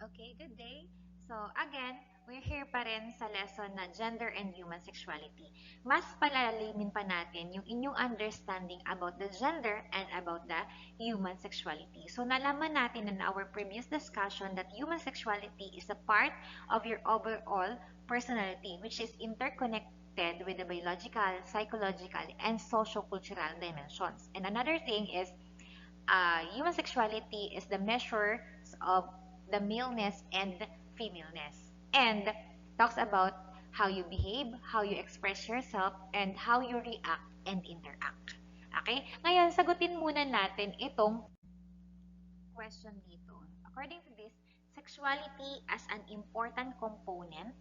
Okay, good day. So, again, we're here pa rin sa lesson na gender and human sexuality. Mas palalimin pa natin yung inyong understanding about the gender and about the human sexuality. So, nalaman natin in our previous discussion that human sexuality is a part of your overall personality, which is interconnected with the biological, psychological, and socio-cultural dimensions. And another thing is human sexuality is the measure of the maleness and femaleness, and talks about how you behave, how you express yourself, and how you react and interact. Okay? Ngayon, sagutin muna natin itong question dito. According to this, sexuality as an important component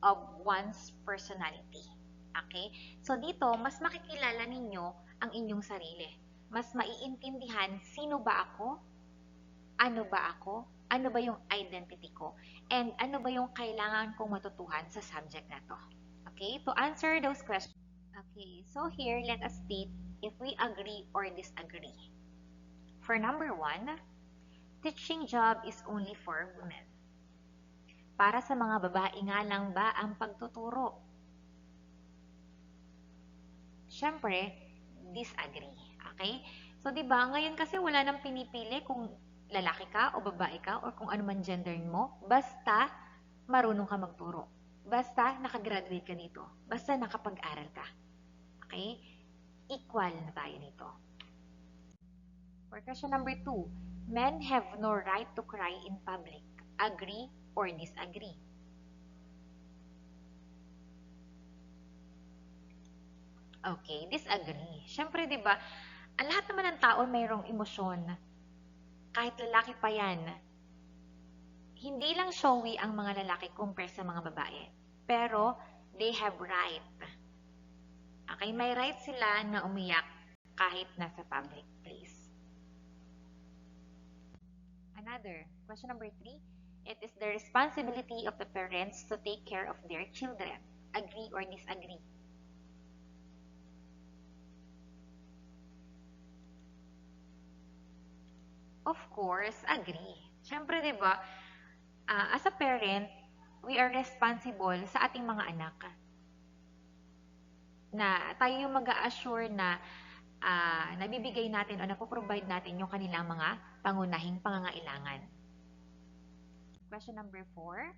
of one's personality. Okay? So dito, mas makikilala ninyo ang inyong sarili. Mas maiintindihan sino ba ako, ano ba yung identity ko, and ano ba yung kailangan kong matutuhan sa subject na to. Okay? To answer those questions. Okay, so here, let us state if we agree or disagree. For number one, teaching job is only for women. Para sa mga babae nga lang ba ang pagtuturo? Siyempre, disagree. Okay? So, di ba, ngayon kasi wala nang pinipili kung lalaki ka o babae ka or kung ano man gender mo, basta marunong ka magturo. Basta nakagraduate ka dito. Basta nakapag-aral ka. Okay? Equal na tayo nito. For question number 2, men have no right to cry in public. Agree or disagree? Okay, disagree. Siyempre, di ba, ang lahat naman ng tao mayroong emosyon. Kahit lalaki pa yan, hindi lang showy ang mga lalaki compare sa mga babae. Pero, they have right. Okay, may right sila na umiyak kahit nasa public place. Another, question number 3, it is the responsibility of the parents to take care of their children. Agree or disagree? Of course, agree. Siyempre, di ba, as a parent, we are responsible sa ating mga anak. Na tayo yung mag-a-assure na nabibigay natin o napoprovide natin yung kanilang mga pangunahing pangangailangan. Question number 4.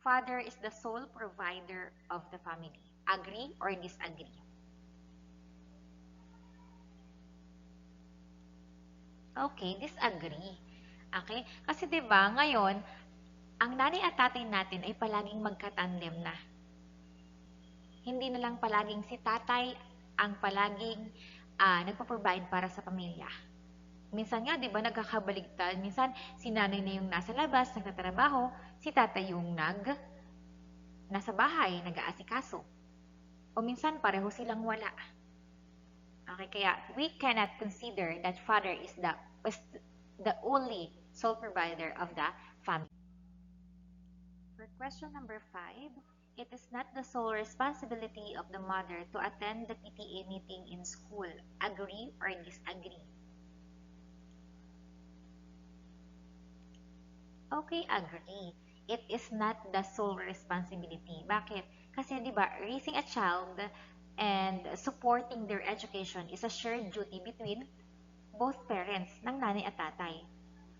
Father is the sole provider of the family. Agree or disagree? Okay, disagree. Okay? Kasi 'di ba, ngayon, ang nanay at tatay natin ay palaging magkatandem na. Hindi na lang palaging si tatay ang palaging nagpo-provide para sa pamilya. Minsan nga, 'di ba, nagkakabaligtad. Minsan si nanay na yung nasa labas, nagtatrabaho, si tatay yung nasa bahay, nag-aasikaso. O minsan pareho silang wala. Okay, kaya we cannot consider that father is the only sole provider of the family. For question number 5, it is not the sole responsibility of the mother to attend the PTA meeting in school. Agree or disagree? Okay, agree. It is not the sole responsibility. Bakit? Kasi 'di ba, raising a child and supporting their education is a shared duty between both parents ng nanay at tatay.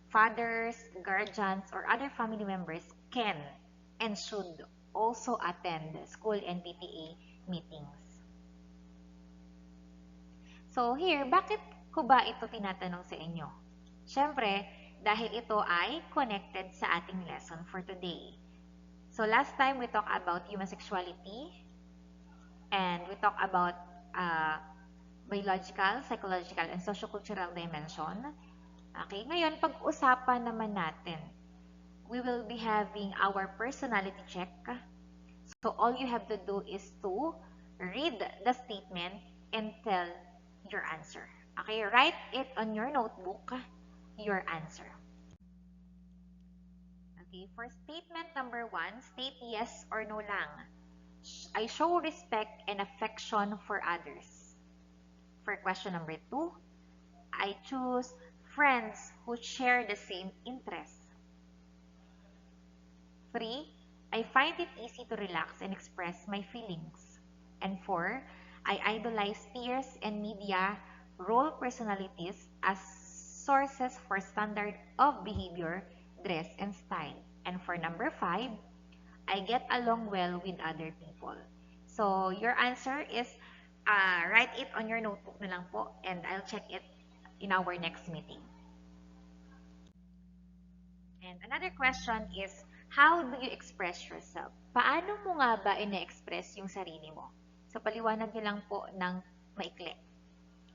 Fathers, guardians, or other family members can and should also attend school and PTA meetings. So here, bakit ko ba ito tinatanong sa inyo? Siyempre, dahil ito ay connected sa ating lesson for today. So last time we talked about human sexuality and we talked about biological, psychological, and sociocultural dimension. Okay, ngayon pag-usapan naman natin, we will be having our personality check. So all you have to do is to read the statement and tell your answer. Okay, write it on your notebook, your answer. Okay, for statement number 1, state yes or no lang. I show respect and affection for others. For question number 2, I choose friends who share the same interests. 3, I find it easy to relax and express my feelings. And 4, I idolize peers and media role personalities as sources for standard of behavior, dress, and style. And for number 5, I get along well with other people. So, your answer is write it on your notebook na lang po and I'll check it in our next meeting. And another question is, how do you express yourself? Paano mo nga ba ina-express yung sarili mo? So, paliwanag nyo lang po ng maikli.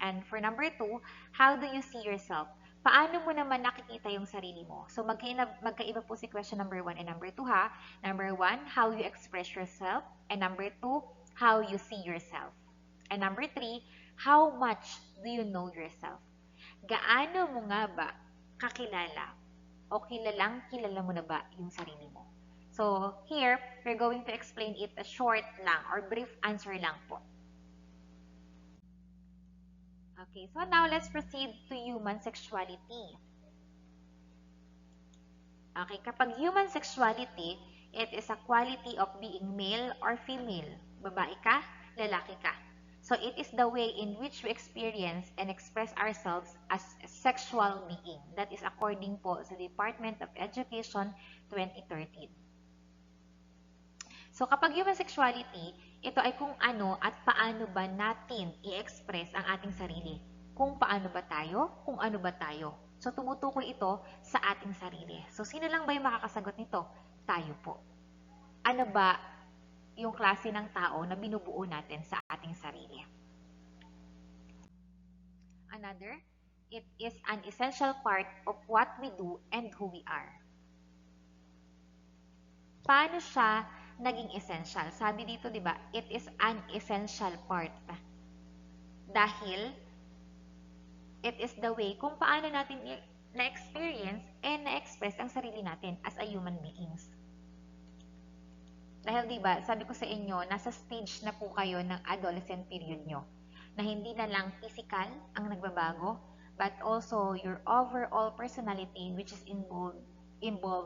And for number 2, how do you see yourself? Paano mo naman nakikita yung sarili mo? So, magkaiba po si question number 1 and number 2 ha. Number 1, how you express yourself. And number 2, how you see yourself. And number 3, how much do you know yourself? Gaano mo nga ba kakilala? O kilala mo na ba yung sarili mo? So, here, we're going to explain it a short lang or brief answer lang po. Okay, so now let's proceed to human sexuality. Okay, kapag human sexuality, it is a quality of being male or female. Babae ka, lalaki ka. So, it is the way in which we experience and express ourselves as a sexual being. That is according po sa Department of Education 2013. So, kapag human sexuality, ito ay kung ano at paano ba natin i-express ang ating sarili. Kung paano ba tayo, kung ano ba tayo. So, tumutukoy ito sa ating sarili. So, sino lang ba yung makakasagot nito? Tayo po. Ano ba yung klase ng tao na binubuo natin sa ating sarili? Another, it is an essential part of what we do and who we are. Paano siya naging essential? Sabi dito, di ba, it is an essential part. Dahil, it is the way kung paano natin na-experience and na-express ang sarili natin as a human beings. Dahil diba, sabi ko sa inyo, nasa stage na po kayo ng adolescent period nyo, na hindi na lang physical ang nagbabago, but also your overall personality which is involved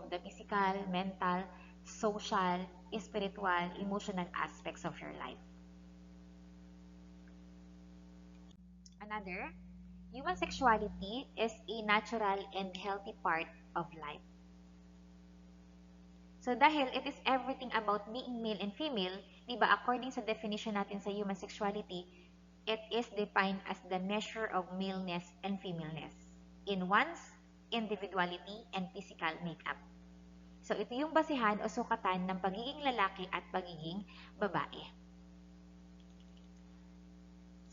the physical, mental, social, spiritual, emotional aspects of your life. Another, human sexuality is a natural and healthy part of life. So, dahil it is everything about being male and female, diba, according sa definition natin sa human sexuality, it is defined as the measure of maleness and femaleness in one's individuality and physical makeup. So, ito yung basihan o sukatan ng pagiging lalaki at pagiging babae.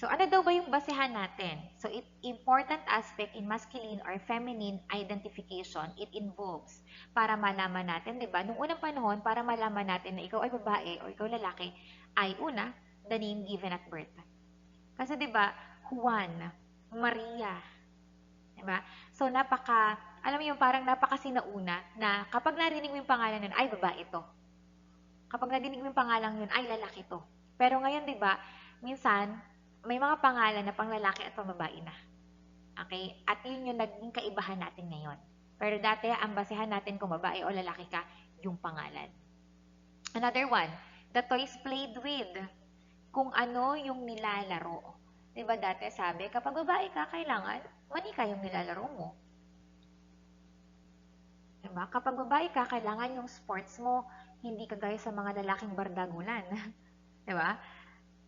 So, ano daw ba yung basehan natin? So, important aspect in masculine or feminine identification, it involves para malaman natin, di ba? Nung unang panahon, para malaman natin na ikaw ay babae o ikaw lalaki, ay una, the name given at birth. Kasi di ba, Juan, Maria, di ba? So, alam mo yung parang napakasinauna na kapag narinig mo yung pangalan nun, ay babae ito. Kapag narinig mo yung pangalan yun, ay lalaki ito. Pero ngayon, di ba, minsan, may mga pangalan na panglalaki at pambabae na. Okay? At yun yung naging kaibahan natin ngayon. Pero dati, ang basehan natin kung babae o lalaki ka, yung pangalan. Another one, the toys played with. Kung ano yung nilalaro. Diba dati sabi, kapag babae ka, kailangan manika yung nilalaro mo. Diba? Kapag babae ka, kailangan yung sports mo, hindi kagaya sa mga lalaking bardagulan. Diba?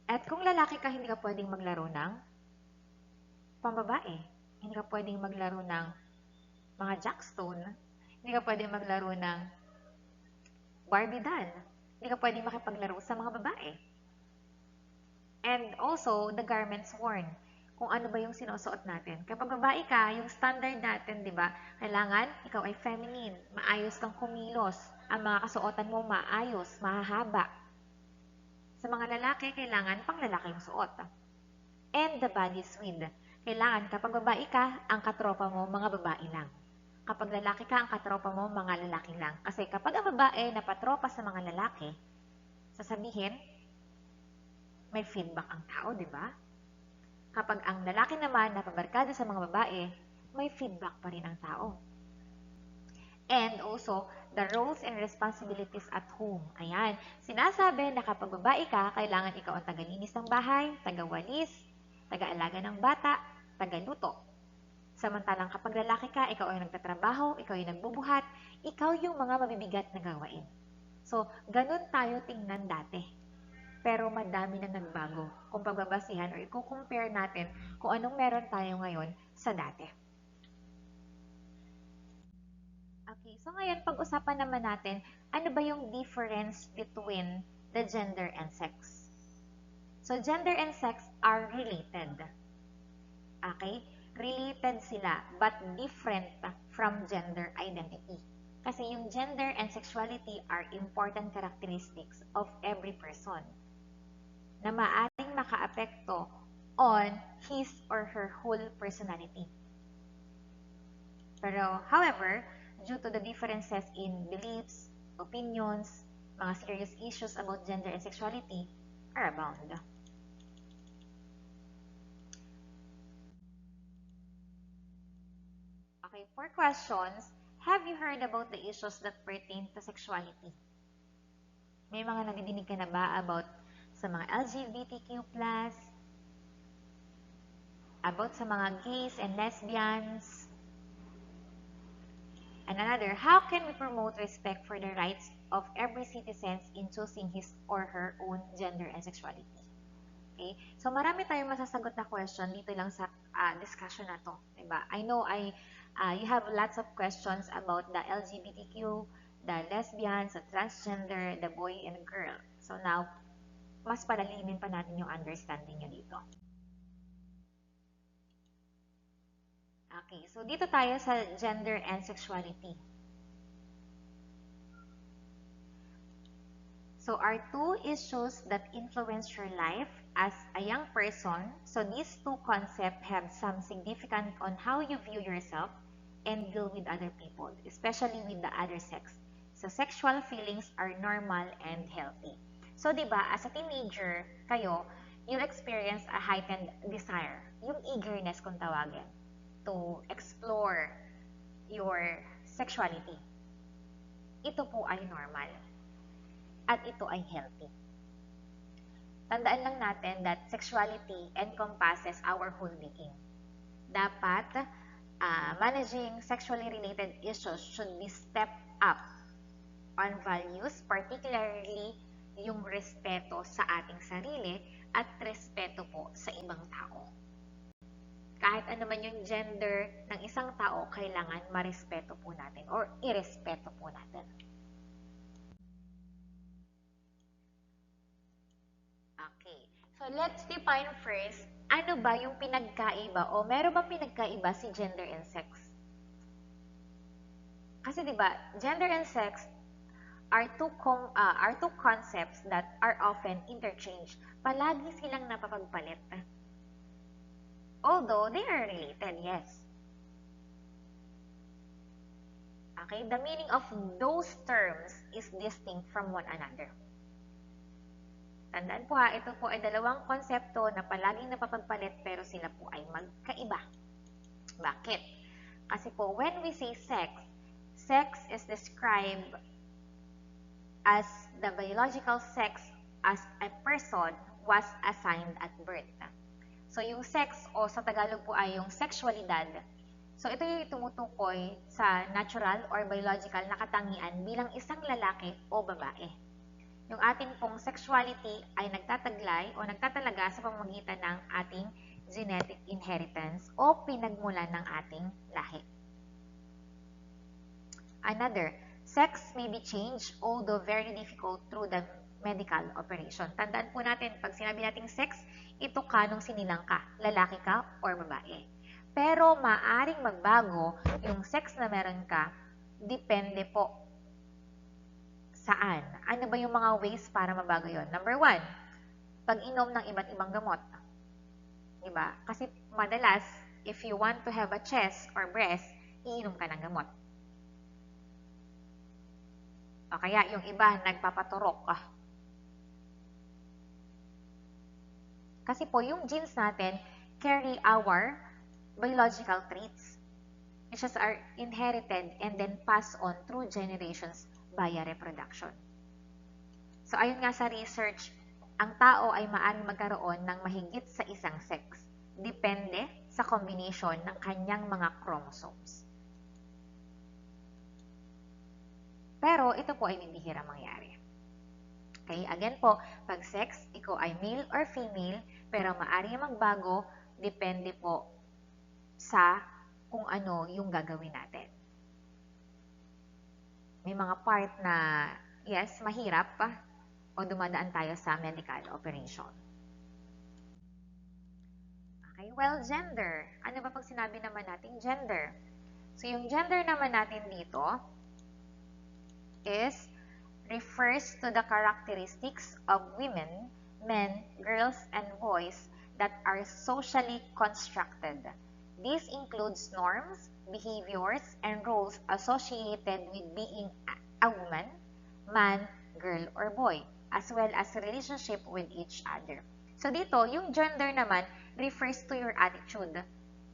At kung lalaki ka, hindi ka pwedeng maglaro ng pambabae. Hindi ka pwedeng maglaro ng mga jackstone. Hindi ka pwedeng maglaro ng Barbie doll. Hindi ka pwedeng makipaglaro sa mga babae. And also, the garments worn. Kung ano ba yung sinusuot natin. Kapag babae ka, yung standard natin, di ba? Kailangan ikaw ay feminine. Maayos kang kumilos. Ang mga kasuotan mo maayos, mahahaba. Sa mga lalaki, kailangan pang lalaki yung suot. And the body swing. Kailangan kapag babae ka, ang katropa mo, mga babae lang. Kapag lalaki ka, ang katropa mo, mga lalaki lang. Kasi kapag ang babae na patropa sa mga lalaki, sasabihin, may feedback ang tao, di ba? Kapag ang lalaki naman na pabarkada sa mga babae, may feedback pa rin ang tao. And also, the roles and responsibilities at home. Ayan. Sinasabi na kapag babae ka, kailangan ikaw ang tagalinis ng bahay, tagawalis, taga-alaga ng bata, tagaluto. Samantalang kapag lalaki ka, ikaw ay nagtatrabaho, ikaw ay nagbubuhat, ikaw yung mga mabibigat na gawain. So, ganun tayo tingnan dati. Pero madami na nagbago kung pagbabasihan o i-compare natin kung anong meron tayo ngayon sa dati. Okay, so ngayon pag-usapan naman natin, ano ba yung difference between the gender and sex? So, gender and sex are related. Okay? Related sila, but different from gender identity. Kasi yung gender and sexuality are important characteristics of every person na maaaring makaapekto on his or her whole personality. Pero, however, due to the differences in beliefs, opinions, mga serious issues about gender and sexuality are abound. Okay, for questions, have you heard about the issues that pertain to sexuality? May mga nadidinig ka na ba about sa mga LGBTQ+, about sa mga gays and lesbians? And another, how can we promote respect for the rights of every citizen in choosing his or her own gender and sexuality? Okay? So, marami tayong masasagot na question dito lang sa discussion na to. Diba? I know you have lots of questions about the LGBTQ, the lesbians, the transgender, the boy and girl. So, now, mas palalimin pa natin yung understanding nyo dito. Okay, so dito tayo sa gender and sexuality. So, are two issues that influence your life as a young person. So, these two concepts have some significance on how you view yourself and deal with other people, especially with the other sex. So, sexual feelings are normal and healthy. So, di ba, as a teenager, kayo, you'll experience a heightened desire, yung eagerness kung tawagin, to explore your sexuality. Ito po ay normal. At ito ay healthy. Tandaan lang natin that sexuality encompasses our whole being. Dapat, managing sexually related issues should be stepped up on values, particularly yung respeto sa ating sarili at respeto po sa ibang tao. Kahit ano man yung gender ng isang tao, kailangan marespeto po natin or irespeto po natin. Okay. So, let's define first, ano ba yung pinagkaiba o meron bang pinagkaiba si gender and sex? Kasi 'di ba, gender and sex are two concepts that are often interchanged. Palagi silang napapagpalit. Although they are related, yes. Okay, the meaning of those terms is distinct from one another. Tandaan po ha, ito po ay dalawang konsepto na palaging napapagpalit pero sila po ay magkaiba. Bakit? Kasi po, when we say sex, sex is described as the biological sex as a person was assigned at birth. So, yung sex o sa Tagalog po ay yung sexualidad. So, ito yung tumutukoy sa natural or biological na katangian bilang isang lalaki o babae. Yung ating pong sexuality ay nagtataglay o nagtatalaga sa pamamagitan ng ating genetic inheritance o pinagmulan ng ating lahi. Another, sex may be changed although very difficult through the medical operation. Tandaan po natin, pag sinabi nating sex, ito kanong sinilang ka, lalaki ka or babae. Pero maaring magbago yung sex na meron ka, depende po saan. Ano ba yung mga ways para mabago yon? Number 1, pag-inom ng iba't ibang gamot. Diba? Kasi madalas, if you want to have a chest or breast, iinom ka ng gamot. O kaya yung iba, nagpapaturok. Kasi po, yung genes natin carry our biological traits. which are inherited and then passed on through generations via reproduction. So ayon nga sa research, ang tao ay maaaring magkaroon ng mahigit sa isang sex. Depende sa combination ng kanyang mga chromosomes. Pero ito po ay bibihira mangyari. Okay, again po, pag sex, ikaw ay male or female, pero maaari magbago, depende po sa kung ano yung gagawin natin. May mga part na, yes, mahirap o dumadaan tayo sa medical operation. Okay, well, gender. Ano ba pag sinabi naman natin gender? So, yung gender naman natin dito refers to the characteristics of women, men, girls, and boys that are socially constructed. This includes norms, behaviors, and roles associated with being a woman, man, girl, or boy, as well as relationship with each other. So dito, yung gender naman refers to your attitude,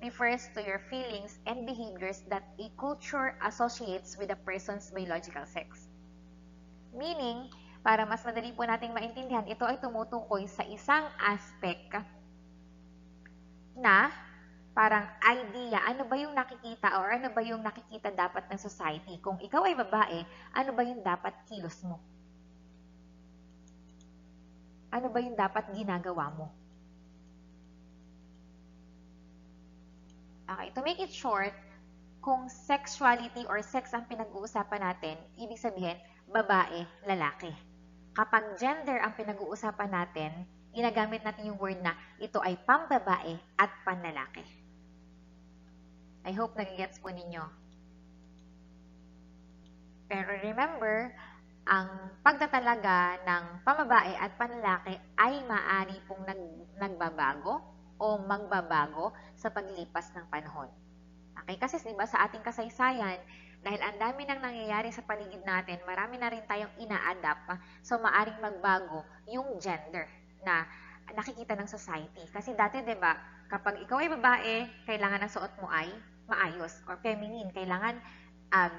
refers to your feelings and behaviors that a culture associates with a person's biological sex. Meaning, para mas madali po nating maintindihan, ito ay tumutukoy sa isang aspect na parang idea, ano ba yung nakikita or ano ba yung nakikita dapat ng society? Kung ikaw ay babae, ano ba yung dapat kilos mo? Ano ba yung dapat ginagawa mo? Okay, to make it short, kung sexuality or sex ang pinag-uusapan natin, ibig sabihin, babae, lalaki. Kapag gender ang pinag-uusapan natin, ginagamit natin yung word na ito ay pambabae at panlalaki. I hope nagigets po ninyo. Pero remember, ang pagtatalaga ng pambabae at panlalaki ay maaari pong nagbabago o magbabago sa paglipas ng panahon. Okay? Kasi diba sa ating kasaysayan, dahil ang dami nang nangyayari sa paligid natin, marami na rin tayong ina-adapt, so maaring magbago yung gender na nakikita ng society. Kasi dati, diba, kapag ikaw ay babae, kailangan ang suot mo ay maayos or feminine, kailangan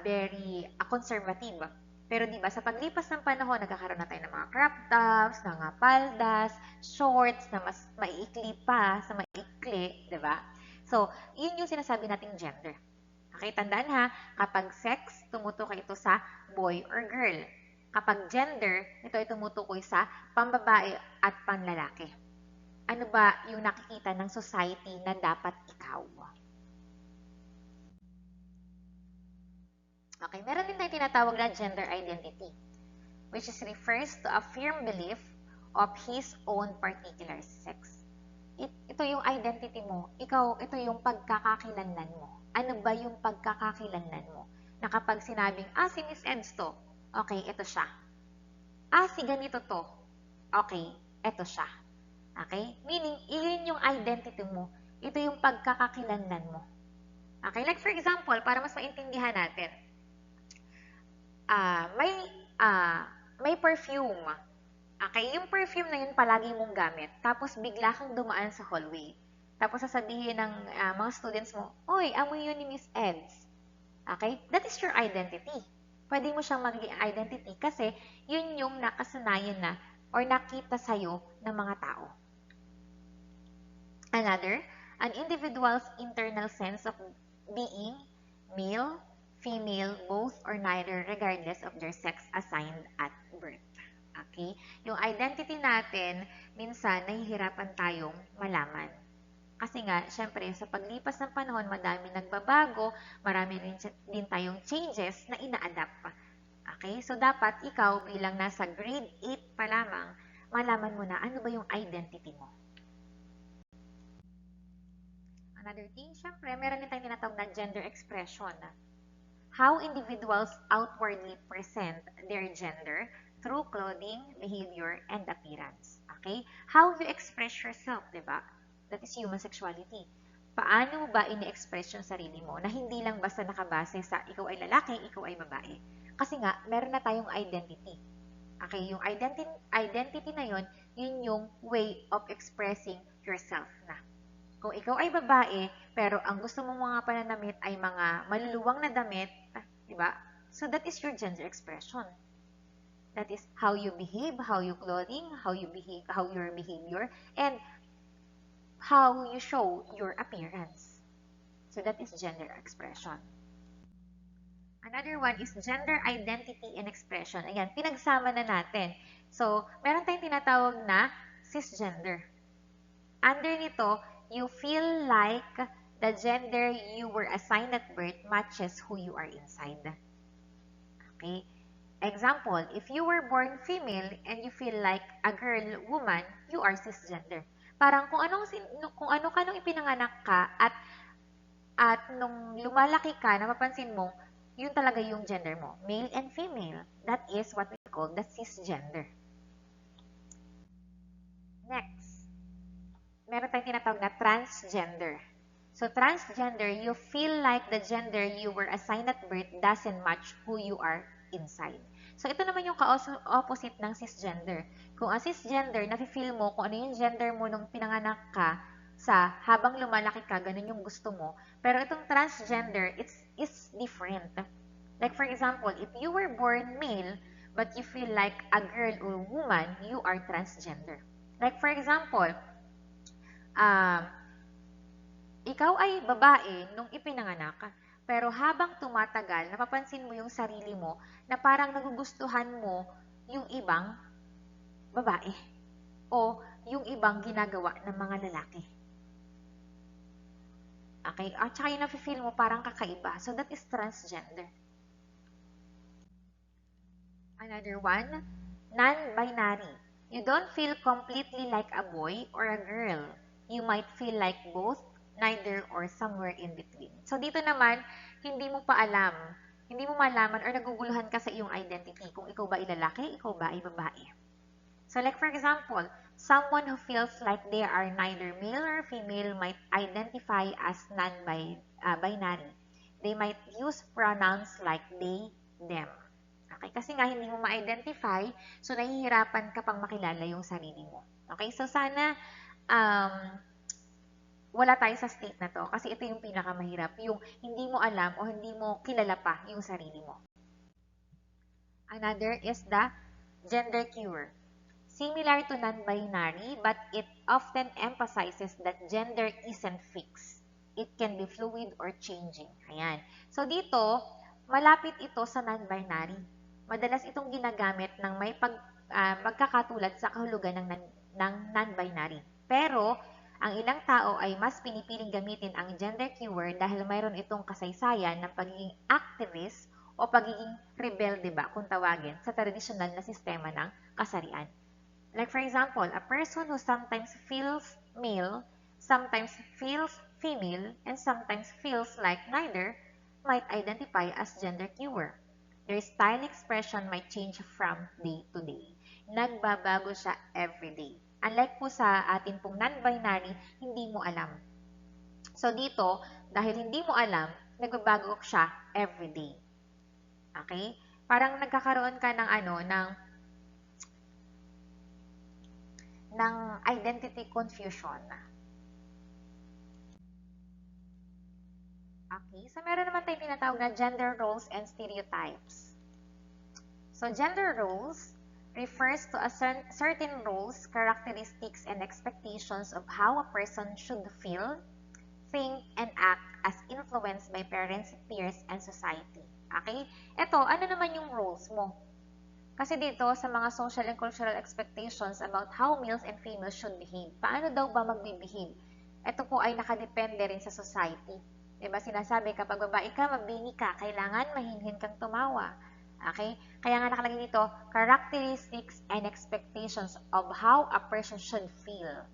very conservative. Pero diba, sa paglipas ng panahon, nagkakaroon na tayo ng mga crop tops, mga paldas, shorts na mas maiikli pa sa maikli, diba? So, yun yung sinasabi nating gender. Okay, tandaan ha, kapag sex, tumutukoy ito sa boy or girl. Kapag gender, ito ay tumutukoy sa pambabae at panlalaki. Ano ba yung nakikita ng society na dapat ikaw? Okay, meron din tayong tinatawag na gender identity, which refers to a firm belief of his own particular sex. Ito yung identity mo. Ikaw, ito yung pagkakakilanlan mo. Ano ba yung pagkakakilanlan mo? Na kapag sinabing, si Miss Eds to, okay, ito siya. Si ganito to, okay, ito siya. Okay? Meaning, iyon yung identity mo. Ito yung pagkakakilanlan mo. Okay? Like for example, para mas maintindihan natin, may perfume. Okay, yung perfume na yun palagi mong gamit. Tapos bigla kang dumaan sa hallway. Tapos sasabihin ng mga students mo, "Oy, amoy yun ni Miss Eds." Okay? That is your identity. Pwede mo siyang magiging identity kasi yun yung nakasanayan na or nakita sa'yo ng mga tao. Another, an individual's internal sense of being male, female, both or neither regardless of their sex assigned at birth. Okay? Yung identity natin, minsan nahihirapan tayong malaman. Kasi nga, syempre, sa paglipas ng panahon, madami nagbabago, marami rin din tayong changes na ina-adapt. Okay? So, dapat ikaw bilang nasa grade 8 pa lamang, malaman mo na ano ba yung identity mo. Another thing, syempre, meron din tayong tinatawag na gender expression. How individuals outwardly present their gender through clothing, behavior, and appearance. Okay? How you express yourself, diba? That is human sexuality. Paano mo ba ini-express yung sarili mo na hindi lang basta nakabase sa ikaw ay lalaki, ikaw ay babae? Kasi nga, meron na tayong identity. Okay? Yung identity na yun yung way of expressing yourself na. Kung ikaw ay babae, pero ang gusto mong mga pananamit ay mga maluluwang na damit, di ba? So that is your gender expression. That is how you behave, how you clothing, how you behave, how your behavior, and how you show your appearance. So that is gender expression. Another one is gender identity and expression. Ayan, pinagsama na natin. So, meron tayong tinatawag na cisgender. Under nito, you feel like the gender you were assigned at birth matches who you are inside. Okay? Example, if you were born female and you feel like a girl, woman, you are cisgender. Parang kung ano ka nung ipinanganak ka at nung lumalaki ka, napapansin mo, yun talaga yung gender mo, male and female. That is what we call the cisgender. Next, meron tayong tinatawag na transgender. So, transgender, you feel like the gender you were assigned at birth doesn't match who you are inside. So, ito naman yung opposite ng cisgender. Kung ang cisgender, nafe-feel mo kung ano yung gender mo nung pinanganak ka, sa habang lumalaki ka, ganun yung gusto mo. Pero itong transgender, it's different. Like for example, if you were born male, but you feel like a girl or woman, you are transgender. Like for example, ikaw ay babae nung ipinanganak, pero habang tumatagal, napapansin mo yung sarili mo na parang nagugustuhan mo yung ibang babae o yung ibang ginagawa ng mga lalaki. Okay? At saka yung nafe-feel mo parang kakaiba. So, that is transgender. Another one, non-binary. You don't feel completely like a boy or a girl. You might feel like both, neither, or somewhere in between. So, dito naman, hindi mo pa alam. Hindi mo malaman or naguguluhan ka sa iyong identity kung ikaw ba ay lalaki, ikaw ba ay babae. So, like for example, someone who feels like they are neither male or female might identify as non-binary. They might use pronouns like they, them. Okay? Kasi nga hindi mo ma-identify, so nahihirapan ka pang makilala yung sarili mo. Okay? So, sana wala tayo sa state na to kasi ito yung pinakamahirap, yung hindi mo alam o hindi mo kilala pa yung sarili mo. Another is the gender queer. Similar to non-binary, but it often emphasizes that gender isn't fixed. It can be fluid or changing. Ayan. So, dito, malapit ito sa non-binary. Madalas itong ginagamit ng may magkakatulad sa kahulugan ng non-binary. Pero, ang ilang tao ay mas pinipiling gamitin ang gender keyword dahil mayroon itong kasaysayan ng pagiging activist o pagiging rebelde ba kung tawagin sa tradisyonal na sistema ng kasarian. Like for example, a person who sometimes feels male, sometimes feels female, and sometimes feels like neither might identify as gender queer. Their style expression might change from day to day. Nagbabago siya every day. Unlike po sa atin pong non-binary, hindi mo alam. So dito, dahil hindi mo alam, nagbabago siya every day. Okay? Parang nagkakaroon ka ng identity confusion. Okay, so meron naman tayong tinatawag na gender roles and stereotypes. So gender roles refers to a certain roles, characteristics, and expectations of how a person should feel, think, and act as influenced by parents, peers, and society. Okay? Ito, ano naman yung roles mo? Kasi dito, sa mga social and cultural expectations about how males and females should behave, paano daw ba magbe-behave? Ito po ay nakadepende rin sa society. Diba sinasabi, kapag babae ka, mabini ka, kailangan mahinhin kang tumawa. Okay? Kaya nga nakalagay dito, characteristics and expectations of how a person should feel.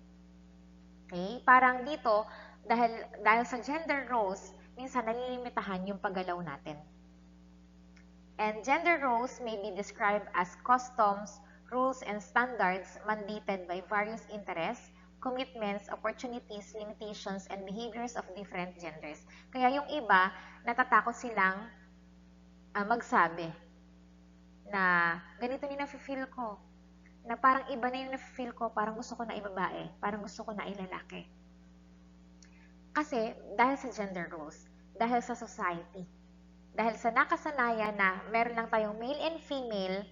Okay? Parang dito, dahil sa gender roles, minsan nalilimitahan yung paggalaw natin. And gender roles may be described as customs, rules, and standards mandated by various interests, commitments, opportunities, limitations, and behaviors of different genders. Kaya yung iba, natatakot silang magsabi na ganito yung nafe-feel ko. Na parang iba na yung nafe-feel ko, parang gusto ko na ibabae, parang gusto ko na ilalaki. Kasi dahil sa gender roles, dahil sa society, dahil sa nakasanayan na meron lang tayong male and female,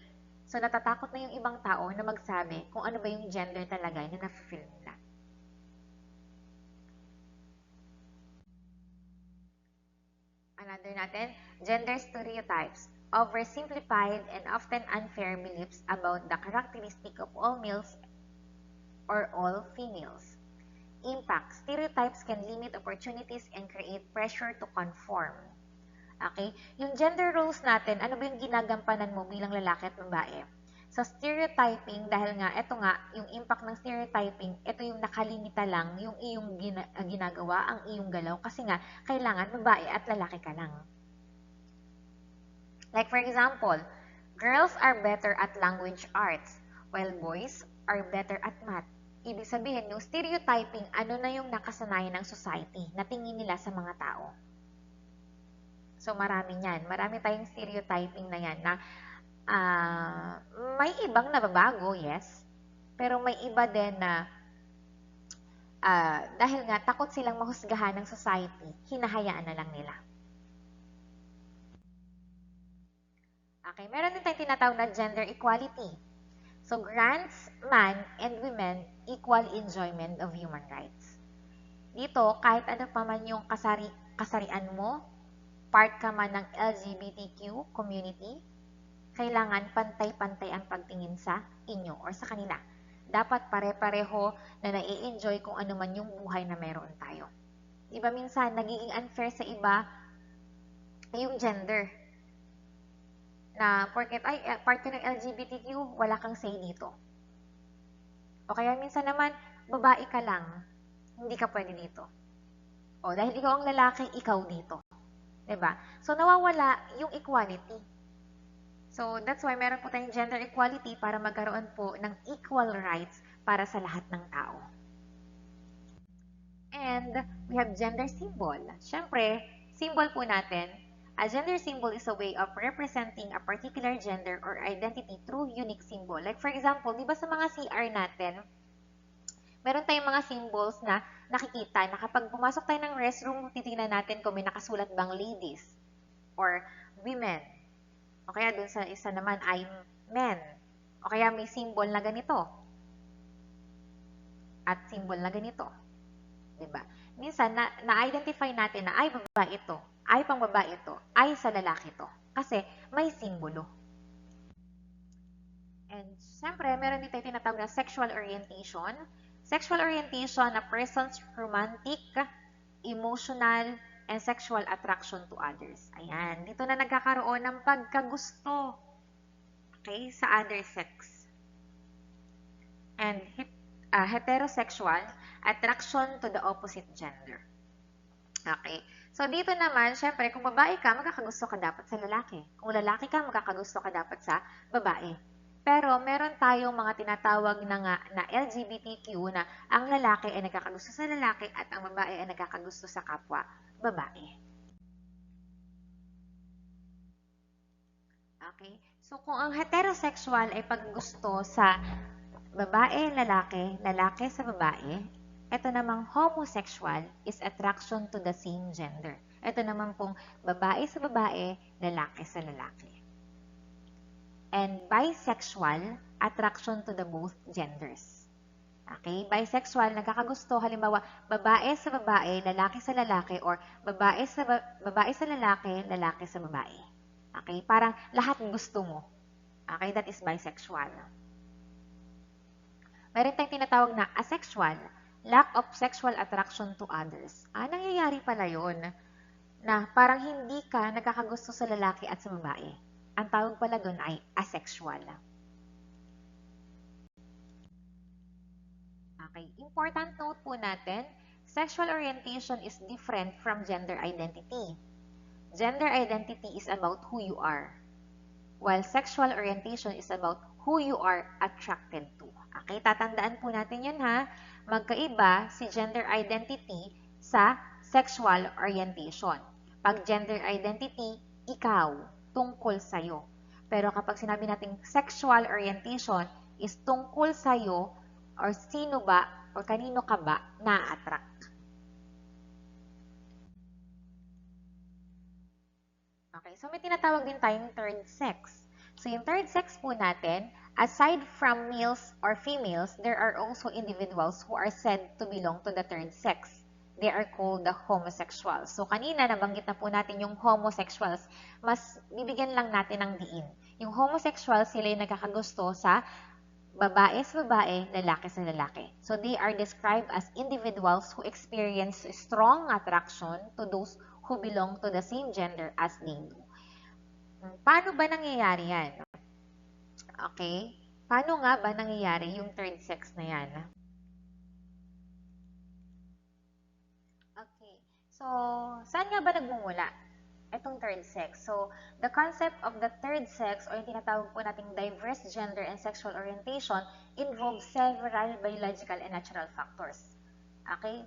so natatakot na yung ibang tao na magsabi kung ano ba yung gender talaga na na-feel nila. Another natin, gender stereotypes. Oversimplified and often unfair beliefs about the characteristic of all males or all females. Impact. Stereotypes can limit opportunities and create pressure to conform. Okay? Yung gender roles natin, ano ba yung ginagampanan mo bilang lalaki at babae? Sa stereotyping, dahil nga, eto nga, yung impact ng stereotyping, ito yung nakalimita lang, yung iyong ginagawa, ang iyong galaw, kasi nga, kailangan babae at lalaki ka lang. Like for example, girls are better at language arts, while boys are better at math. Ibig sabihin, yung stereotyping, ano na yung nakasanayan ng society na tingin nila sa mga tao. So, marami yan. Marami tayong stereotyping na yan na may ibang nababago, yes. Pero may iba din na dahil nga takot silang mahusgahan ng society, hinahayaan na lang nila. Okay, meron din tayong tinatawag na gender equality. So, grants man and women equal enjoyment of human rights. Dito, kahit ano pa man yung kasarian mo, part ka man ng LGBTQ community, kailangan pantay-pantay ang pagtingin sa inyo or sa kanila. Dapat pare-pareho na nai-enjoy kung ano man yung buhay na meron tayo. Diba minsan, nagiging unfair sa iba yung gender. Na porket ay part ka ng LGBTQ, wala kang say dito. O kaya minsan naman, babae ka lang, hindi ka pwede dito. O dahil ikaw ang lalaki, ikaw dito. 'Di ba? So nawawala yung equality. So that's why meron po tayong gender equality para magkaroon po ng equal rights para sa lahat ng tao. And we have gender symbol. Siyempre, symbol po natin, a gender symbol is a way of representing a particular gender or identity through unique symbol. Like for example, di ba sa mga CR natin, meron tayong mga symbols na nakikita na kapag pumasok tayo ng restroom, titingnan natin kung may nakasulat bang ladies or women. O kaya dun sa isa naman ay men. O kaya may symbol na ganito. At symbol na ganito. Diba? Minsan, na-identify natin na ay babae ito, ay pang babae ito, ay sa lalaki ito. Kasi may simbolo. And syempre, meron din tayo tinatawag na sexual orientation. Sexual orientation, a person's romantic, emotional, and sexual attraction to others. Ayan, dito na nagkakaroon ng pagkagusto, okay, sa other sex. And heterosexual, attraction to the opposite gender. Okay. So, dito naman, syempre, kung babae ka, magkakagusto ka dapat sa lalaki. Kung lalaki ka, magkakagusto ka dapat sa babae. Pero, meron tayong mga tinatawag na LGBTQ na ang lalaki ay nagkakagusto sa lalaki at ang babae ay nagkakagusto sa kapwa babae. Okay? So, kung ang heterosexual ay paggusto sa babae, lalaki, lalaki sa babae, ito namang homosexual is attraction to the same gender. Ito naman pong babae sa babae, lalaki sa lalaki. And bisexual, attraction to the both genders. Okay? Bisexual, nagkakagusto, halimbawa, babae sa babae, lalaki sa lalaki, or babae sa lalaki, lalaki sa babae. Okay? Parang lahat gusto mo. Okay? That is bisexual. Meron tayong tinatawag na asexual, lack of sexual attraction to others. Nangyayari pala yun na parang hindi ka nagkakagusto sa lalaki at sa babae. Ang tawag pala doon ay asexual. Okay, important note po natin, sexual orientation is different from gender identity. Gender identity is about who you are, while sexual orientation is about who you are attracted to. Okay, tatandaan po natin yun ha. Magkaiba si gender identity sa sexual orientation. Pag gender identity, ikaw, tungkol sa'yo. Pero kapag sinabi natin sexual orientation, is tungkol sa'yo or sino ba or kanino ka ba na-attract. So may tinatawag din tayong third sex. So yung third sex po natin, aside from males or females, there are also individuals who are said to belong to the third sex. They are called the homosexuals. So kanina nabanggit na po natin yung homosexuals. Mas bibigyan lang natin ng diin. Yung homosexuals, sila yung nagkakagusto sa babae sa babae, lalaki sa lalaki. So they are described as individuals who experience strong attraction to those who belong to the same gender as they do. Paano ba nangyayari yan? Okay? Paano nga ba nangyayari yung third sex na yan? Okay. So, saan nga ba nagmumula itong third sex? So, the concept of the third sex or yung tinatawag po nating diverse gender and sexual orientation involves several biological and natural factors. Okay?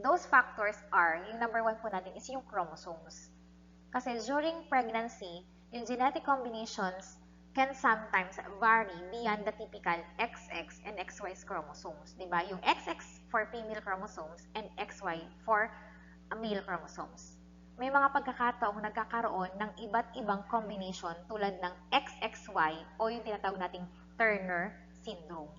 Those factors are, yung number one po natin is yung chromosomes. Kasi during pregnancy, yung genetic combinations can sometimes vary beyond the typical XX and XY chromosomes. Diba? Yung XX for female chromosomes and XY for male chromosomes. May mga pagkakataong nagkakaroon ng iba't ibang combination tulad ng XXY o yung tinatawag nating Turner syndrome.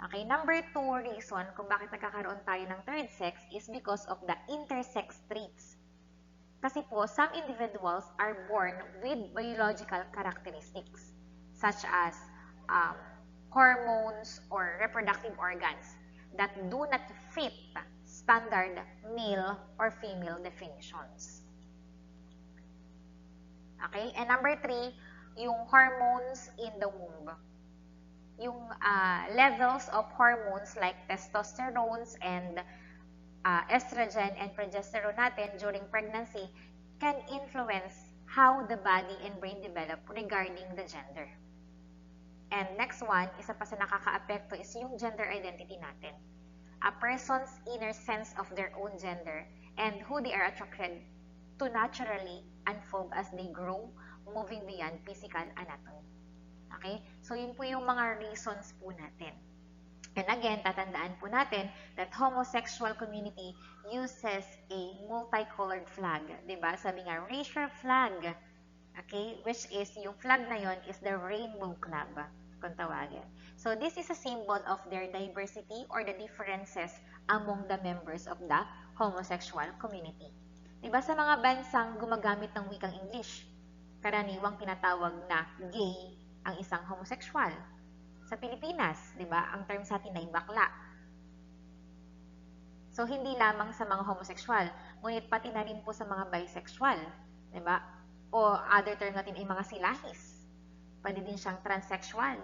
Okay, number 2 reason kung bakit nagkakaroon tayo ng third sex is because of the intersex traits. Kasi po, some individuals are born with biological characteristics such as hormones or reproductive organs that do not fit standard male or female definitions. Okay? And number 3, yung hormones in the womb. Yung levels of hormones like testosterone and estrogen and progesterone natin during pregnancy can influence how the body and brain develop regarding the gender. And next one, isa pa sa nakaka-apekto is yung gender identity natin. A person's inner sense of their own gender and who they are attracted to naturally unfold as they grow, moving beyond physical anatomy. Okay? So, yun po yung mga reasons po natin. And again, tatandaan po natin that homosexual community uses a multicolored flag. Diba? Sabi nga, racial flag. Okay? Which is, yung flag na yon is the Rainbow Club, kung tawagin. So, this is a symbol of their diversity or the differences among the members of the homosexual community. Diba sa mga bansang gumagamit ng wikang English, karaniwang tinatawag na gay ang isang homosexual. Sa Pilipinas, di ba, ang term sa atin ay bakla. So, hindi lamang sa mga homosexual, ngunit pati na rin po sa mga bisexual, di ba? O other term natin ay mga silahis. Pwede din siyang transsexual,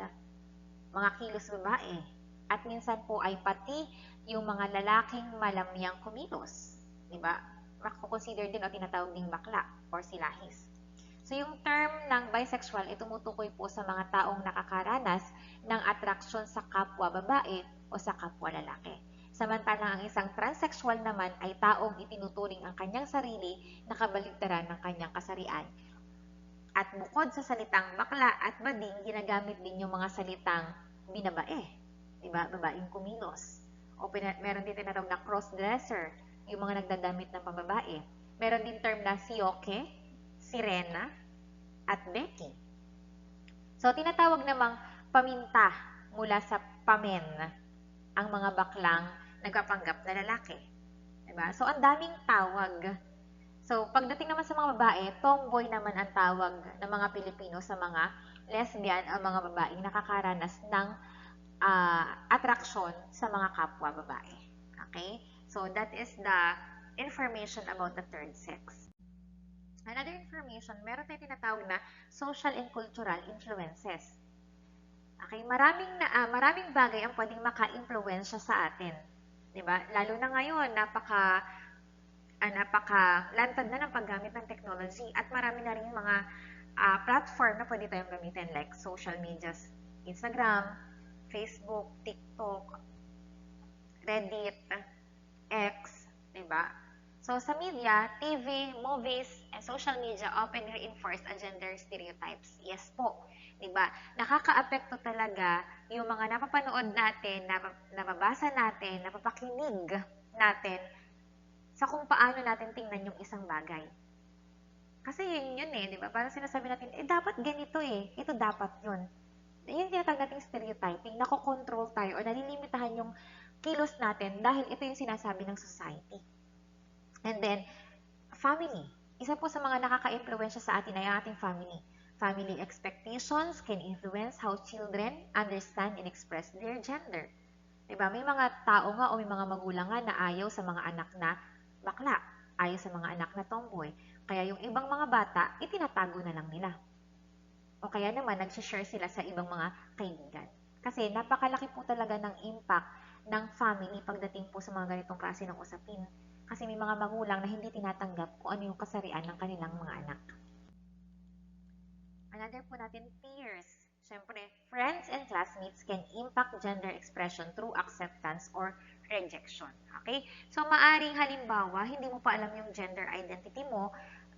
mga kilos babae. At minsan po ay pati yung mga lalaking malamyang kumilos, di ba? Makukonsider din o tinatawag ding bakla or silahis. So, yung term ng bisexual ay tumutukoy po sa mga taong nakakaranas ng atraksyon sa kapwa babae o sa kapwa lalaki. Samantalang ang isang transsexual naman ay taong itinuturing ang kanyang sarili na kabaligtaran ng kanyang kasarian. At bukod sa salitang bakla at bading, ginagamit din yung mga salitang binabae, diba? Babaeng kumilos. O meron din tinatawag na crossdresser, yung mga nagdadamit ng pambabae. Meron din term na siyoke, sirena, at Becky. So, tinatawag namang paminta mula sa pamen ang mga baklang nagpapanggap na lalaki. Diba? So, ang daming tawag. So, pagdating naman sa mga babae, tomboy naman ang tawag ng mga Pilipino sa mga lesbian o mga babaeng nakakaranas ng atraksyon sa mga kapwa babae. Okay? So, that is the information about the third sex. Another information, meron tayong tinatawag na social and cultural influences. Okay, maraming bagay ang pwedeng maka-influensya sa atin. 'Di ba? Lalo na ngayon, napaka-lantad na ng paggamit ng technology at marami na rin mga platform na pwede tayong gamitin like social medias, Instagram, Facebook, TikTok, Reddit, X, 'di ba? So, sa media, TV, movies, and social media often reinforce a gender stereotypes. Yes po. Diba? Nakaka-apekto talaga yung mga napapanood natin, nababasa natin, napapakinig natin sa kung paano natin tingnan yung isang bagay. Kasi yun eh, di ba? Parang sinasabi natin, dapat ganito eh. Ito dapat yun. Yung tinatawag nating stereotyping, nakokontrol tayo o nalilimitahan yung kilos natin dahil ito yung sinasabi ng society. And then, family. Isa po sa mga nakaka-impluwensya sa atin ay ang ating family. Family expectations can influence how children understand and express their gender. Diba? May mga tao nga o may mga magulang nga na ayaw sa mga anak na bakla, ayaw sa mga anak na tomboy. Kaya yung ibang mga bata, itinatago na lang nila. O kaya naman, nagsishare sila sa ibang mga kaibigan. Kasi napakalaki po talaga ng impact ng family pagdating po sa mga ganitong klase ng usapin. Kasi may mga magulang na hindi tinatanggap kung ano yung kasarian ng kanilang mga anak. Another po natin, peers. Siyempre, friends and classmates can impact gender expression through acceptance or rejection. Okay? So, maaring halimbawa, hindi mo pa alam yung gender identity mo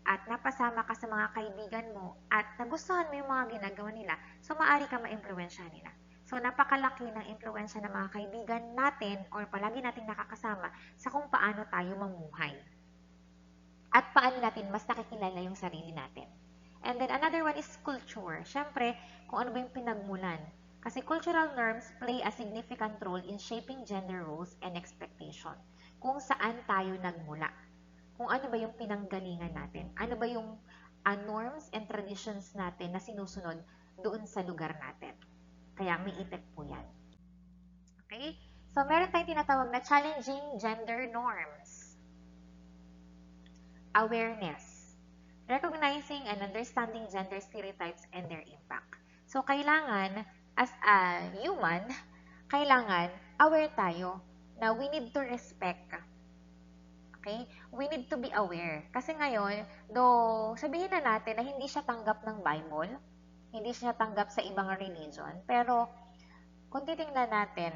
at napasama ka sa mga kaibigan mo at nagustuhan mo yung mga ginagawa nila, so maaari ka ma-impluwensya nila. So, napakalaki ng impluwensya ng mga kaibigan natin or palagi nating nakakasama sa kung paano tayo mamuhay. At paano natin mas nakikilala yung sarili natin. And then another one is culture. Siyempre, kung ano ba yung pinagmulan. Kasi cultural norms play a significant role in shaping gender roles and expectation. Kung saan tayo nagmula. Kung ano ba yung pinanggalingan natin. Ano ba yung norms and traditions natin na sinusunod doon sa lugar natin. Kaya may effect po yan. Okay? So, meron tayong tinatawag na challenging gender norms. Awareness. Recognizing and understanding gender stereotypes and their impact. So, kailangan, as a human, kailangan aware tayo na we need to respect. Okay? We need to be aware. Kasi ngayon, though sabihin na natin na hindi siya tanggap ng Bible, hindi siya tanggap sa ibang religion, pero kung titingnan natin,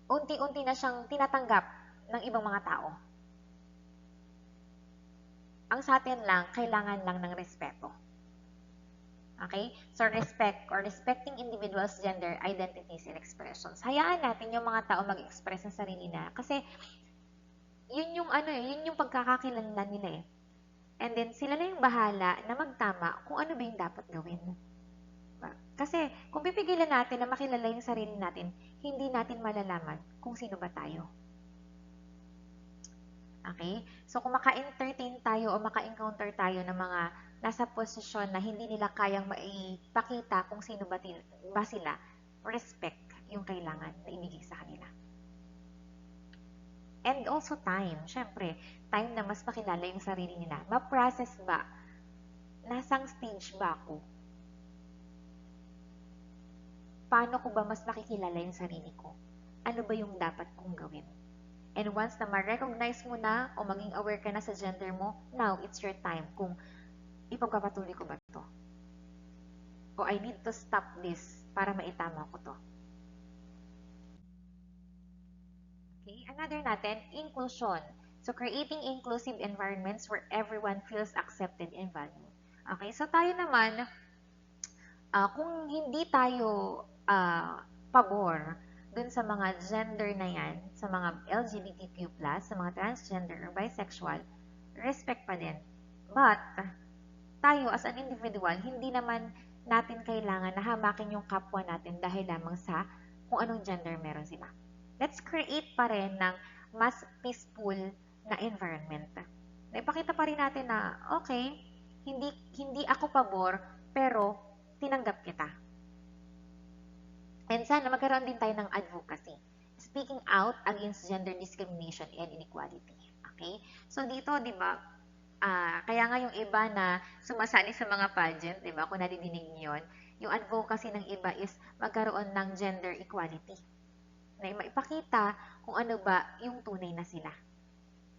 unti-unti na siyang tinatanggap ng ibang mga tao. Ang sa atin lang, kailangan lang ng respeto. Okay? So, respect or respecting individuals' gender identities and expressions. Hayaan natin yung mga tao mag-express ng sarili na. Kasi, yun yung yun yung pagkakakilanlan nila eh. And then, sila na yung bahala na magtama kung ano ba yung dapat gawin. Kasi, kung pipigilan natin na makilala yung sarili natin, hindi natin malalaman kung sino ba tayo. Okay? So, kung maka-entertain tayo o maka-encounter tayo ng mga nasa posisyon na hindi nila kayang maipakita kung sino ba sila, respect yung kailangan na ibigay sa kanila. And also time. Siyempre, time na mas makilala yung sarili nila. Ma-process ba? Nasang stage ba ako? Paano ko ba mas makikilala yung sarili ko? Ano ba yung dapat kong gawin? And once na ma-recognize mo na o maging aware ka na sa gender mo, now it's your time kung ipagpapatuloy ko ba ito? O I need to stop this para maitama ko to. Okay, another natin, inclusion. So, creating inclusive environments where everyone feels accepted and valued. Okay, so tayo naman, kung hindi tayo pabor dun sa mga gender na yan, sa mga LGBTQ+, sa mga transgender or bisexual, respect pa din. But, tayo as an individual, hindi naman natin kailangan na hamakin yung kapwa natin dahil lamang sa kung anong gender meron sila. Let's create pa rin ng mas peaceful na environment. Naipakita pa rin natin na, okay, hindi ako pabor, pero tinanggap kita. And sana magkaroon din tayo ng advocacy. Speaking out against gender discrimination and inequality. Okay? So dito, di ba, kaya nga yung iba na sumasali sa mga pageant, di ba, kung nadidinig niyo yun, yung advocacy ng iba is magkaroon ng gender equality. Na maipakita kung ano ba yung tunay na sila.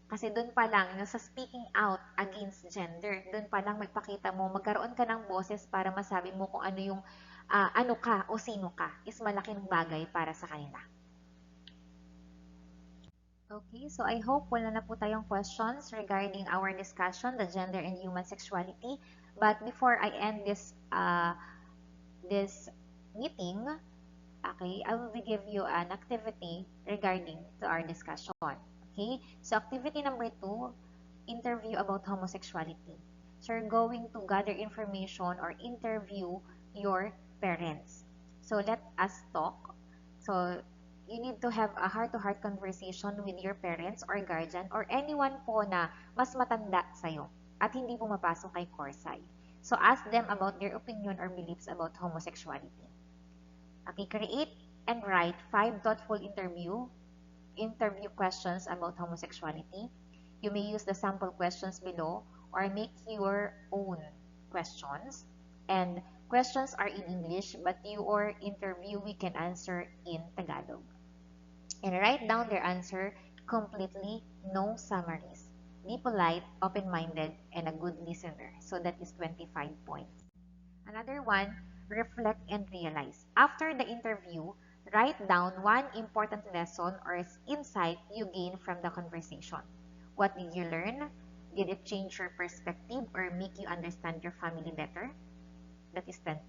Kasi doon pa lang, yung sa speaking out against gender, doon pa lang magpakita mo, magkaroon ka ng boses para masabi mo kung ano yung ano ka o sino ka is malaking bagay para sa kanila. Okay, so I hope wala na po tayong questions regarding our discussion, the gender and human sexuality. But before I end this meeting, okay, I will give you an activity regarding to our discussion. Okay, so activity number 2, interview about homosexuality. So you're going to gather information or interview your parents. So let us talk. So you need to have a heart-to-heart conversation with your parents or guardian or anyone po na mas matanda sa'yo at hindi pumapasok kay Corsai. So ask them about their opinion or beliefs about homosexuality. Okay, create and write 5 thoughtful interview questions about homosexuality. You may use the sample questions below or make your own questions. And questions are in English, but your interviewee can answer in Tagalog. And write down their answer completely, no summaries. Be polite, open-minded, and a good listener. So that is 25 points. Another one, reflect and realize. After the interview, write down one important lesson or insight you gain from the conversation. What did you learn? Did it change your perspective or make you understand your family better? That is 10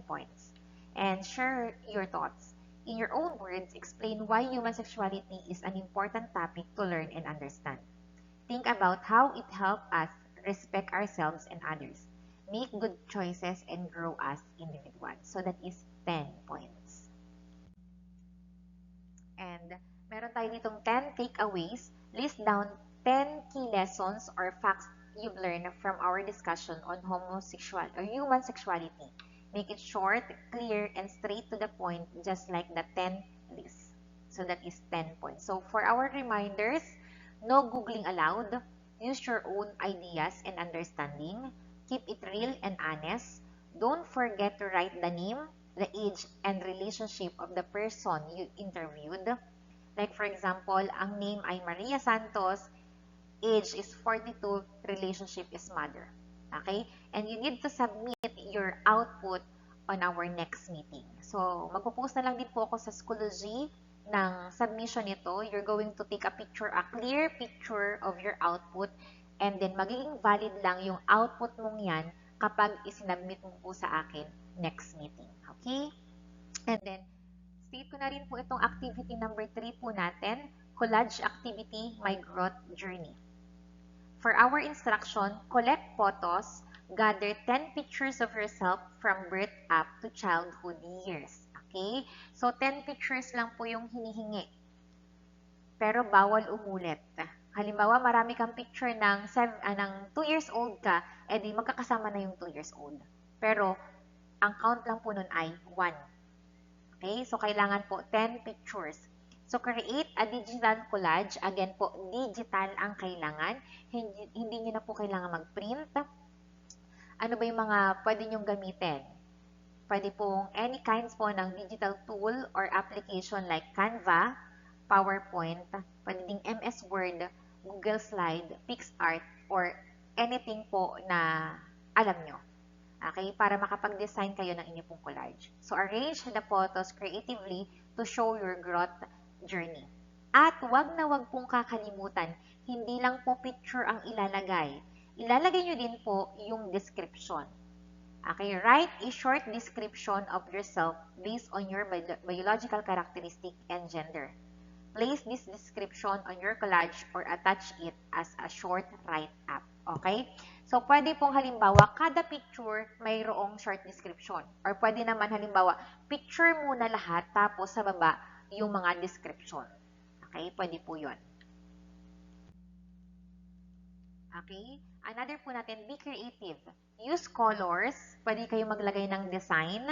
points. And share your thoughts. In your own words, explain why human sexuality is an important topic to learn and understand. Think about how it helps us respect ourselves and others, make good choices, and grow as individuals. So that is 10 points. And meron tayo ditong 10 takeaways. List down 10 key lessons or facts you've learned from our discussion on homosexual or human sexuality. Make it short, clear, and straight to the point, just like the 10 lists. So that is 10 points. So for our reminders, no Googling allowed. Use your own ideas and understanding. Keep it real and honest. Don't forget to write the name, the age, and relationship of the person you interviewed. Like for example, ang name ay Maria Santos, age is 42, relationship is mother. Okay? And you need to submit your output on our next meeting. So, magpo-post na lang din po ako sa Schoology ng submission nito. You're going to take a picture, a clear picture of your output, and then magiging valid lang yung output mong yan kapag isinabmit mo po sa akin next meeting. Okay? And then, state ko na rin po itong activity number 3 po natin, collage activity, my growth journey. For our instruction, collect photos, gather 10 pictures of yourself from birth up to childhood years. Okay? So, 10 pictures lang po yung hinihingi. Pero bawal umulit. Halimbawa, marami kang picture ng 2 years old ka, edi magkakasama na yung 2 years old. Pero, ang count lang po nun ay 1. Okay? So, kailangan po 10 pictures. So, create a digital collage. Again po, digital ang kailangan. Hindi nyo na po kailangan mag-print. Ano ba yung mga pwede nyong gamitin? Pwede pong any kinds po ng digital tool or application like Canva, PowerPoint, pwede ding MS Word, Google Slide, PixArt, or anything po na alam nyo. Okay? Para makapag-design kayo ng inyong pong collage. So, arrange the photos creatively to show your growth journey. At wag na wag pong kakalimutan, hindi lang po picture ang ilalagay. Ilalagay nyo din po yung description. Okay, write a short description of yourself based on your biological characteristic and gender. Place this description on your collage or attach it as a short write-up. Okay? So, pwede pong halimbawa, kada picture mayroong short description. Or pwede naman halimbawa, picture muna lahat tapos sa baba yung mga description. Okay? Pwede po yun. Okay? Another po natin, be creative. Use colors. Pwede kayo maglagay ng design,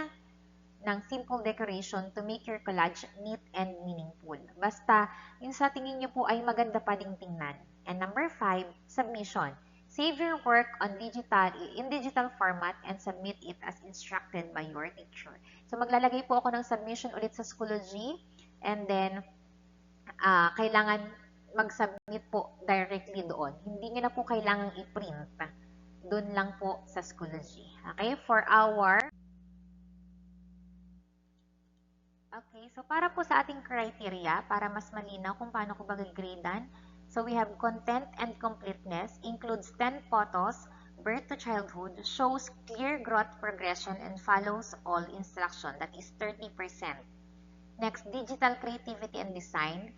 ng simple decoration to make your collage neat and meaningful. Basta, yung sa tingin nyo po ay maganda pa ding tingnan. And number 5, submission. Save your work in digital format and submit it as instructed by your teacher. So, maglalagay po ako ng submission ulit sa Schoology. And then, kailangan mag-submit po directly doon. Hindi nyo na po kailangang i-print. Doon lang po sa Schoology. Okay? Okay, so para po sa ating criteria, para mas malinaw kung paano ko mag-gradean, so we have content and completeness, includes 10 photos, birth to childhood, shows clear growth progression, and follows all instruction. That is 30%. Next, digital creativity and design,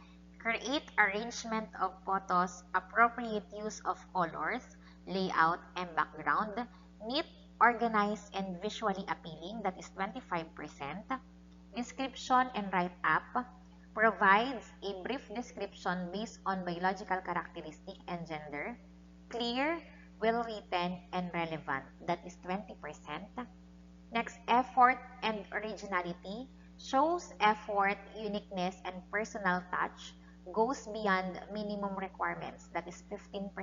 Create arrangement of photos, appropriate use of colors, layout, and background. Neat, organized, and visually appealing, that is 25%. Description and write-up provides a brief description based on biological characteristic and gender. Clear, well-written, and relevant, that is 20%. Next, effort and originality shows effort, uniqueness, and personal touch, goes beyond minimum requirements, that is 15%.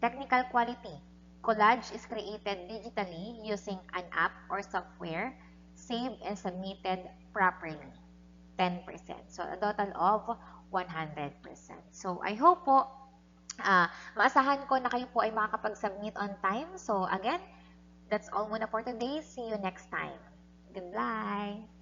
Technical quality, collage is created digitally using an app or software, saved and submitted properly, 10%. So, a total of 100%. So, I hope po, maasahan ko na kayo po ay makakapag-submit on time. So, again, that's all muna for today. See you next time. Goodbye!